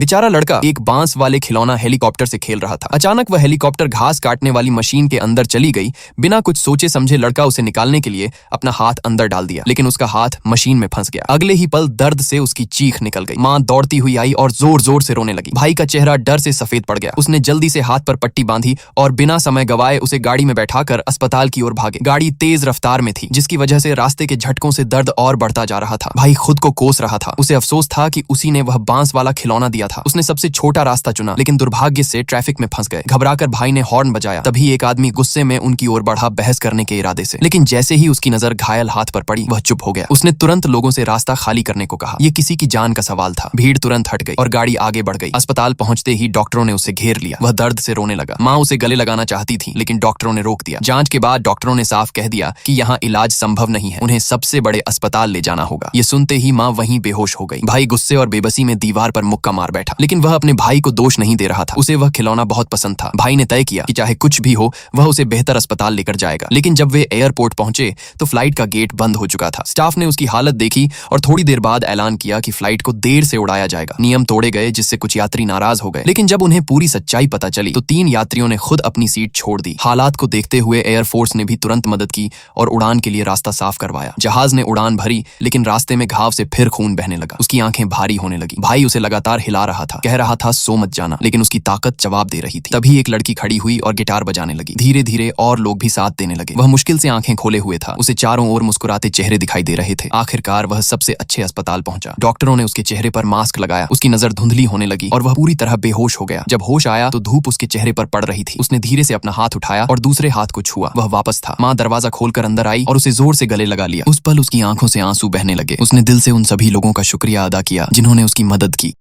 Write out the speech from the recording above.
बेचारा लड़का एक बांस वाले खिलौना हेलीकॉप्टर से खेल रहा था। अचानक वह हेलीकॉप्टर घास काटने वाली मशीन के अंदर चली गई। बिना कुछ सोचे समझे लड़का उसे निकालने के लिए अपना हाथ अंदर डाल दिया, लेकिन उसका हाथ मशीन में फंस गया। अगले ही पल दर्द से उसकी चीख निकल गई। माँ दौड़ती हुई आई और जोर जोर से रोने लगी। भाई का चेहरा डर से सफेद पड़ गया। उसने जल्दी से हाथ पर पट्टी बांधी और बिना समय गवाए उसे गाड़ी में बैठाकर अस्पताल की ओर भागे। गाड़ी तेज रफ्तार में थी, जिसकी वजह से रास्ते के झटकों से दर्द और बढ़ता जा रहा था। भाई खुद को कोस रहा था। उसे अफसोस था कि उसी ने वह बांस वाला खिलौना दिया था। उसने सबसे छोटा रास्ता चुना, लेकिन दुर्भाग्य से ट्रैफिक में फंस गए। घबराकर भाई ने हॉर्न बजाया। तभी एक आदमी गुस्से में उनकी ओर बढ़ा, बहस करने के इरादे से। लेकिन जैसे ही उसकी नजर घायल हाथ पर पड़ी, वह चुप हो गया। उसने तुरंत लोगों से रास्ता खाली करने को कहा। ये किसी की जान का सवाल था। भीड़ तुरंत हट गई और गाड़ी आगे बढ़ गई। अस्पताल पहुंचते ही डॉक्टरों ने उसे घेर लिया। वह दर्द से रोने लगा। माँ उसे गले लगाना चाहती थी, लेकिन डॉक्टरों ने रोक दिया। जांच के बाद डॉक्टरों ने साफ कह दिया कि यहाँ इलाज संभव नहीं है, उन्हें सबसे बड़े अस्पताल ले जाना होगा। ये सुनते ही माँ वहीं बेहोश हो गई। भाई गुस्से और बेबसी में दीवार पर मुक्का मार बैठा, लेकिन वह अपने भाई को दोष नहीं दे रहा था। उसे वह खिलौना बहुत पसंद था। भाई ने तय किया कि चाहे कुछ भी हो, वह उसे बेहतर अस्पताल लेकर जाएगा। लेकिन जब वे एयरपोर्ट पहुंचे तो फ्लाइट का गेट बंद हो चुका था। स्टाफ ने उसकी हालत देखी और थोड़ी देर बाद ऐलान किया कि फ्लाइट को देर से उड़ाया जाएगा। नियम तोड़े गए, जिससे कुछ यात्री नाराज हो गए। लेकिन जब उन्हें पूरी सच्चाई पता चली तो 3 यात्रियों ने खुद अपनी सीट छोड़ दी। हालात को देखते हुए एयरफोर्स ने भी तुरंत मदद की और उड़ान के लिए रास्ता साफ करवाया। जहाज ने उड़ान भरी, लेकिन रास्ते में घाव से फिर खून बहने लगा। उसकी आंखें भारी होने लगी। भाई उसे लगातार हिला रहा था, कह रहा था सो मत जाना, लेकिन उसकी ताकत जवाब दे रही थी। तभी एक लड़की खड़ी हुई और गिटार बजाने लगी। धीरे धीरे और लोग भी साथ देने लगे। वह मुश्किल से आंखें खोले हुए था। उसे चारों ओर मुस्कुराते चेहरे दिखाई दे रहे थे। आखिरकार वह सबसे अच्छे अस्पताल पहुंचा। डॉक्टरों ने उसके चेहरे पर मास्क लगाया। उसकी नजर धुंधली होने लगी और वह पूरी तरह बेहोश हो गया। जब होश आया तो धूप उसके चेहरे पर पड़ रही थी। उसने धीरे से अपना हाथ उठाया और दूसरे हाथ को छुआ। वह वापस था। माँ दरवाजा खोलकर अंदर आई और उसे जोर से गले लगा लिया। उस पल उसकी आंखों से आंसू बहने लगे। उसने दिल से उन सभी लोगों का शुक्रिया अदा किया जिन्होंने उसकी मदद की।